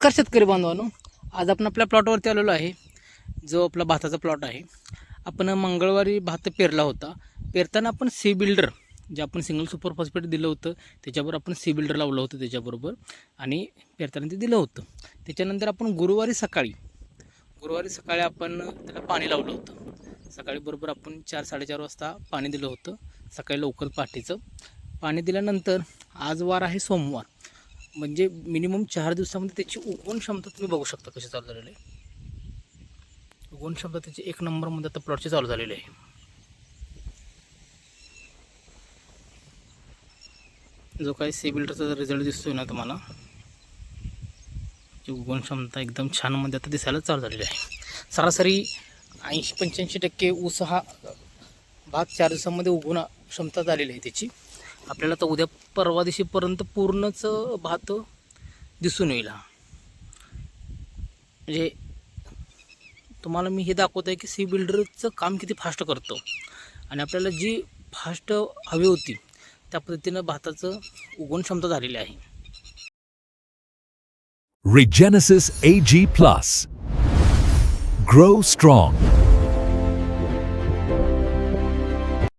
नमस्कार शेतकरी बांधवांनो, आज आपण आपल्या प्लॉटवरती आलेलो आहे, जो आपला भाताचा प्लॉट आहे. आपण मंगळवारी भात पेरला होता. पेरताना आपण सी बिल्डर, जे आपण सिंगल सुपर फॉस्फेट दिलं होतं त्याच्याबरोबर आपण सी बिल्डर लावलं होतं त्याच्याबरोबर, आणि पेरताना ते दिलं होतं. त्याच्यानंतर आपण गुरुवारी सकाळी आपण त्याला पाणी लावलं होतं. सकाळी बरोबर आपण 4-4:30 वाजता पाणी दिलं होतं. सकाळी लवकर पहाटेचं पाणी दिल्यानंतर आज वार आहे सोमवार, म्हणजे मिनिमम 4 दिवसामध्ये त्याची उगवण क्षमता तुम्ही बघू शकता कशी चालू झालेली आहे. उगवण क्षमता त्याची 1 नंबरमध्ये आता प्लॉटची चालू झालेली आहे. जो काही सी बिल्डरचा रिझल्ट दिसतोय ना तुम्हाला, उगवण क्षमता एकदम छान मध्ये आता दिसायला चालू झालेली आहे. सरासरी 80-85% ऊस हा भात 4 दिवसामध्ये उगवण क्षमता झालेली आहे त्याची. आपल्याला तर उद्या परवा दिवशीपर्यंत पूर्णच भात दिसून येईल. म्हणजे तुम्हाला मी हे दाखवत आहे की सी बिल्डरचं काम किती फास्ट करतो, आणि आपल्याला जी फास्ट हवी होती त्या पद्धतीनं भाताचं उगवण क्षमता झालेली आहे. Regenesis AG Plus. Grow strong.